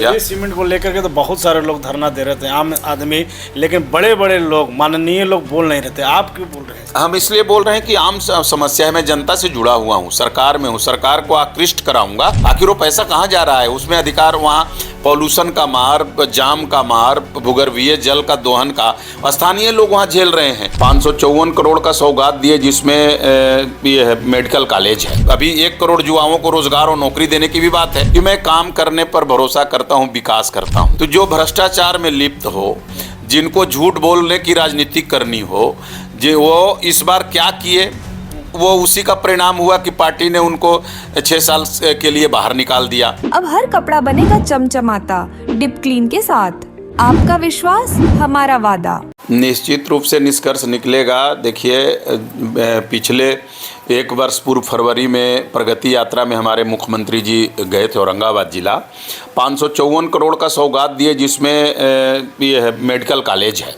ये सीमेंट को लेकर के तो बहुत सारे लोग धरना दे रहे थे, आम आदमी, लेकिन बड़े बड़े लोग, माननीय लोग बोल नहीं रहे थे। आप क्यों बोल रहे हैं? हम इसलिए बोल रहे हैं कि आम समस्या है। मैं जनता से जुड़ा हुआ हूँ, सरकार में हूँ, सरकार को आकृष्ट कराऊंगा। आखिर वो पैसा कहाँ जा रहा है? उसमें अधिकार वहाँ पॉल्यूशन का मार, जाम का मार, भूगर्भीय जल का दोहन का स्थानीय लोग वहाँ झेल रहे हैं। 554 करोड़ का सौगात दिए, जिसमें ये है मेडिकल कॉलेज है। अभी 1 करोड़ युवाओं को रोजगार और नौकरी देने की भी बात है कि मैं काम करने पर भरोसा करता हूँ, विकास करता हूँ। तो जो भ्रष्टाचार में लिप्त हो, जिनको झूठ बोलने की राजनीति करनी हो, जो वो इस बार क्या किए, वो उसी का परिणाम हुआ कि पार्टी ने उनको 6 साल के लिए बाहर निकाल दिया। अब हर कपड़ा बनेगा चमचमाता डिप क्लीन के साथ। आपका विश्वास, हमारा वादा। निश्चित रूप से निष्कर्ष निकलेगा। देखिए, पिछले 1 वर्ष पूर्व फरवरी में प्रगति यात्रा में हमारे मुख्यमंत्री जी गए थे औरंगाबाद जिला। 554 करोड़ का सौगात दिए, जिसमें ये है मेडिकल कॉलेज है।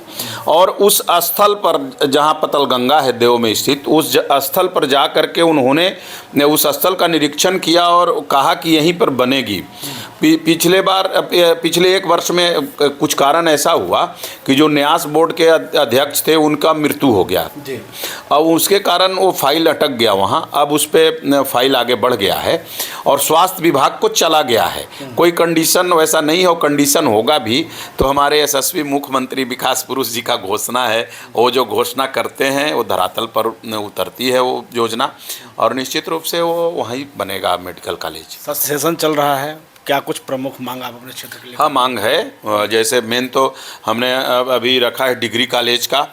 और उस स्थल पर जहाँ पतलगंगा है देव में स्थित, उस स्थल पर जा कर के उन्होंने उस स्थल का निरीक्षण किया और कहा कि यहीं पर बनेगी। पिछले 1 वर्ष में कुछ कारण ऐसा हुआ कि जो न्यास बोर्ड के अध्यक्ष थे, उनका मृत्यु हो गया जी। अब उसके कारण वो फाइल अटक गया वहाँ। अब उस पर फाइल आगे बढ़ गया है और स्वास्थ्य विभाग को चला गया है। कोई कंडीशन वैसा नहीं हो, कंडीशन होगा भी तो हमारे यशस्वी मुख्यमंत्री विकास पुरुष जी का घोषणा है, वो जो घोषणा करते हैं वो धरातल पर उतरती है वो योजना, और निश्चित रूप से वो वहीं बनेगा मेडिकल कॉलेज। सेशन चल रहा है, क्या कुछ प्रमुख मांग आप अपने क्षेत्र के लिए? हाँ, मांग है। जैसे मेन तो हमने अभी रखा है डिग्री कॉलेज का।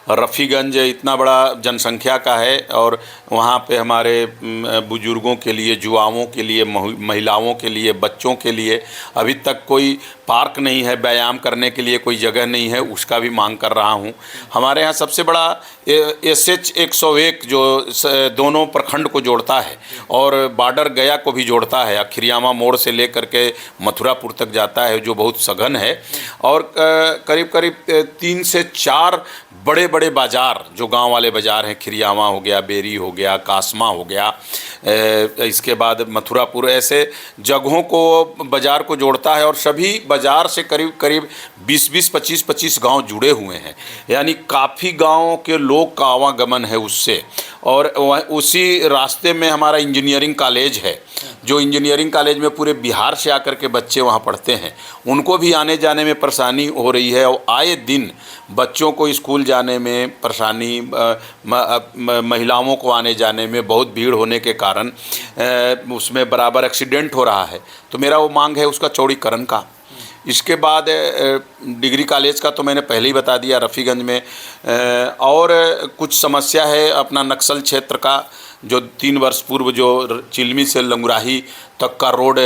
रफ़ीगंज इतना बड़ा जनसंख्या का है और वहाँ पे हमारे बुजुर्गों के लिए, युवाओं के लिए, महिलाओं के लिए, बच्चों के लिए अभी तक कोई पार्क नहीं है, व्यायाम करने के लिए कोई जगह नहीं है, उसका भी मांग कर रहा हूँ। हमारे यहाँ सबसे बड़ा SH 101 जो दोनों प्रखंड को जोड़ता है और बॉर्डर गया को भी जोड़ता है, खिरियामा मोड़ से लेकर के मथुरापुर तक जाता है, जो बहुत सघन है। और करीब करीब 3 से 4 बड़े बड़े बाज़ार, जो गांव वाले बाज़ार हैं, खिरियामा हो गया, बेरी हो गया, कासमा हो गया, इसके बाद मथुरापुर, ऐसे जगहों को, बाज़ार को जोड़ता है। और सभी बाज़ार से करीब करीब 20-20, 25-25 गांव जुड़े हुए हैं, यानी काफ़ी गांवों के लोग का आवागमन है उससे। और उसी रास्ते में हमारा इंजीनियरिंग कॉलेज है, जो इंजीनियरिंग कॉलेज में पूरे बिहार से आकर के बच्चे वहाँ पढ़ते हैं, उनको भी आने जाने में परेशानी हो रही है। और आए दिन बच्चों को स्कूल जाने में परेशानी, महिलाओं को आने जाने में बहुत भीड़ होने के कारण उसमें बराबर एक्सीडेंट हो रहा है। तो मेरा वो मांग है उसका चौड़ीकरण का। इसके बाद डिग्री कॉलेज का तो मैंने पहले ही बता दिया। रफ़ीगंज में और कुछ समस्या है अपना नक्सल क्षेत्र का, जो 3 वर्ष पूर्व जो चिलमी से लंगुराही तक का रोड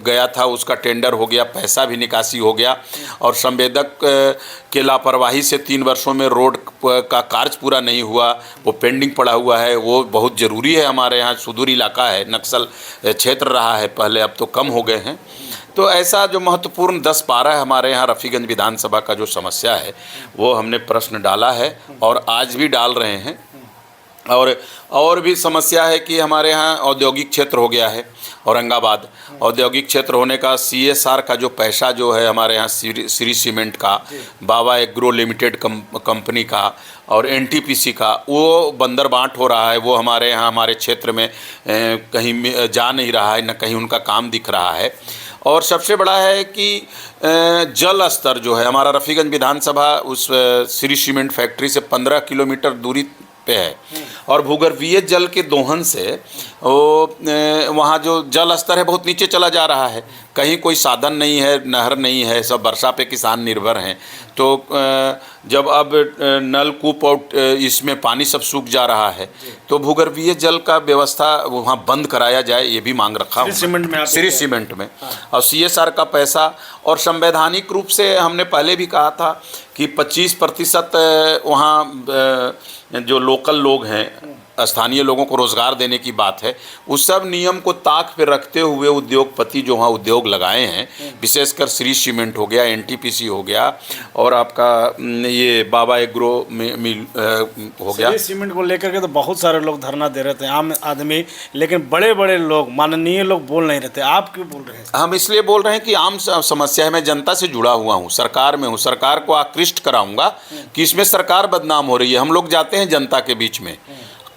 गया था, उसका टेंडर हो गया, पैसा भी निकासी हो गया। और संवेदक के लापरवाही से 3 वर्षों में रोड का कार्य पूरा नहीं हुआ, वो पेंडिंग पड़ा हुआ है। वो बहुत ज़रूरी है। हमारे यहाँ सुदूर इलाका है, नक्सल क्षेत्र रहा है पहले, अब तो कम हो गए हैं। तो ऐसा जो महत्वपूर्ण 10-12 हमारे यहाँ रफ़ीगंज विधानसभा का जो समस्या है, वो हमने प्रश्न डाला है और आज भी डाल रहे हैं। और भी समस्या है कि हमारे यहाँ औद्योगिक क्षेत्र हो गया है औरंगाबाद। औद्योगिक क्षेत्र होने का CSR का जो पैसा जो है हमारे यहाँ श्री सीमेंट का, बाबा एग्रो लिमिटेड कंपनी का और NTPC का, वो बंदर बांट हो रहा है। वो हमारे यहाँ, हमारे क्षेत्र में कहीं जा नहीं रहा है, न कहीं उनका काम दिख रहा है। और सबसे बड़ा है कि जल स्तर जो है हमारा रफ़ीगंज विधानसभा उस श्री सीमेंट फैक्ट्री से 15 किलोमीटर दूरी पे है। और भूगर्भीय जल के दोहन से वो वहाँ जो जल स्तर है बहुत नीचे चला जा रहा है। कहीं कोई साधन नहीं है, नहर नहीं है, सब वर्षा पे किसान निर्भर हैं। तो जब अब नलकूप और इसमें पानी सब सूख जा रहा है, तो भूगर्भीय जल का व्यवस्था वहाँ बंद कराया जाए, ये भी मांग रखा हूँ श्री सीमेंट में। और CSR का पैसा, और संवैधानिक रूप से हमने पहले भी कहा था कि 25% वहाँ जो लोकल लोग हैं, स्थानीय लोगों को रोज़गार देने की बात है, उस सब नियम को ताक पे रखते हुए उद्योगपति जो वहाँ उद्योग लगाए हैं, विशेषकर श्री सीमेंट हो गया, एनटीपीसी हो गया और आपका ये बाबा एग्रो मिल हो गया। श्री सीमेंट को लेकर के तो बहुत सारे लोग धरना दे रहे थे, आम आदमी, लेकिन बड़े बड़े लोग, माननीय लोग बोल नहीं रहे थे। आप क्यों बोल रहे हैं? हम इसलिए बोल रहे हैं कि आम समस्या है, मैं जनता से जुड़ा हुआ हूँ, सरकार में हूँ, सरकार को आकृष्ट कराऊंगा कि इसमें सरकार बदनाम हो रही है। हम लोग जाते हैं जनता के बीच में,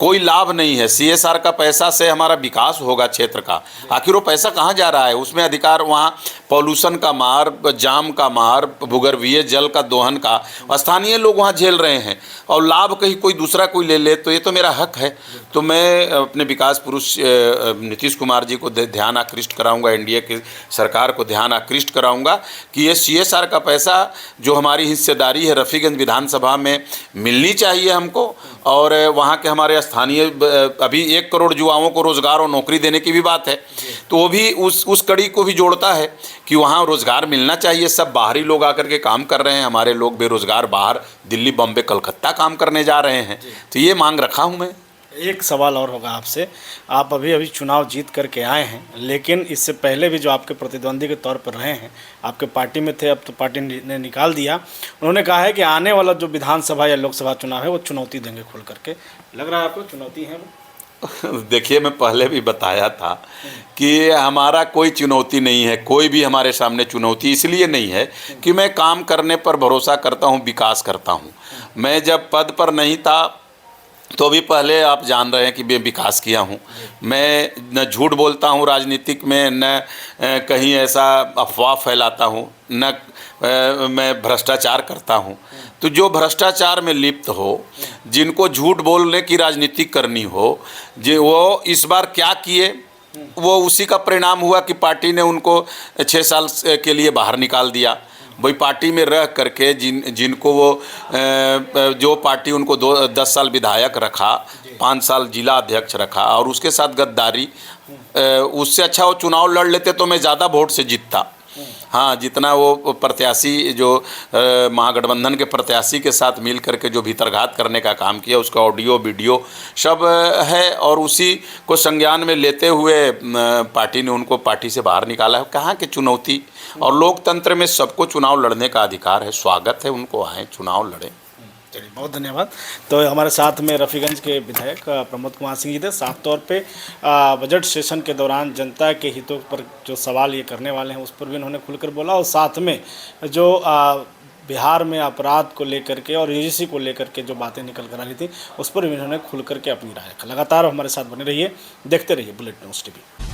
कोई लाभ नहीं है। सीएसआर का पैसा से हमारा विकास होगा क्षेत्र का, आखिर वो पैसा कहाँ जा रहा है? उसमें अधिकार वहाँ पॉल्यूशन का मार, जाम का मार, भूगर्भीय जल का दोहन का स्थानीय लोग वहाँ झेल रहे हैं और लाभ कहीं कोई दूसरा कोई ले ले, तो ये तो मेरा हक है। तो मैं अपने विकास पुरुष नीतीश कुमार जी को ध्यान आकृष्ट कराऊंगा, एनडीए की सरकार को ध्यान आकृष्ट कराऊंगा कि ये सीएसआर का पैसा जो हमारी हिस्सेदारी है रफ़ीगंज विधानसभा में मिलनी चाहिए हमको, और वहाँ के हमारे स्थानीय अभी 1 करोड़ युवाओं को रोज़गार और नौकरी देने की भी बात है, तो वो भी उस कड़ी को भी जोड़ता है कि वहाँ रोज़गार मिलना चाहिए। सब बाहरी लोग आकर के काम कर रहे हैं, हमारे लोग बेरोज़गार बाहर दिल्ली, बम्बे, कलकत्ता काम करने जा रहे हैं, तो ये मांग रखा हूँ मैं। एक सवाल और होगा आपसे, आप अभी चुनाव जीत करके आए हैं, लेकिन इससे पहले भी जो आपके प्रतिद्वंदी के तौर पर रहे हैं, आपके पार्टी में थे, अब तो पार्टी ने निकाल दिया। उन्होंने कहा है कि आने वाला जो विधानसभा या लोकसभा चुनाव है वो चुनौती देंगे खुल करके। लग रहा है आपको चुनौती है वो? देखिए, मैं पहले भी बताया था कि हमारा कोई चुनौती नहीं है, कोई भी हमारे सामने चुनौती इसलिए नहीं है कि मैं काम करने पर भरोसा करता हूँ, विकास करता हूँ। मैं जब पद पर नहीं था तो भी पहले आप जान रहे हैं कि मैं विकास किया हूँ। मैं न झूठ बोलता हूँ राजनीतिक में, न कहीं ऐसा अफवाह फैलाता हूँ, न मैं भ्रष्टाचार करता हूँ। तो जो भ्रष्टाचार में लिप्त हो, जिनको झूठ बोलने की राजनीति करनी हो, वो इस बार क्या किए, वो उसी का परिणाम हुआ कि पार्टी ने उनको 6 साल के लिए बाहर निकाल दिया। वही पार्टी में रह करके जिनको वो जो पार्टी उनको 10 साल विधायक रखा, 5 साल जिला अध्यक्ष रखा और उसके साथ गद्दारी, उससे अच्छा वो चुनाव लड़ लेते तो मैं ज़्यादा वोट से जीतता। हाँ, जितना वो प्रत्याशी जो महागठबंधन के प्रत्याशी के साथ मिल करके जो भीतरघात करने का काम किया, उसका ऑडियो वीडियो सब है, और उसी को संज्ञान में लेते हुए पार्टी ने उनको पार्टी से बाहर निकाला है। कहाँ की चुनौती? और लोकतंत्र में सबको चुनाव लड़ने का अधिकार है, स्वागत है, उनको आए चुनाव लड़ें। चलिए, बहुत धन्यवाद। तो हमारे साथ में रफ़ीगंज के विधायक प्रमोद कुमार सिंह जी थे। साफ तौर पे बजट सेशन के दौरान जनता के हितों पर जो सवाल ये करने वाले हैं उस पर भी उन्होंने खुलकर बोला, और साथ में जो बिहार में अपराध को लेकर के और यूजीसी को लेकर के जो बातें निकल कर आ रही थी उस पर भी उन्होंने खुल कर के अपनी राय रखा। लगातार हमारे साथ बने रहिए, देखते रहिए बुलेटिन न्यूज़ टीवी।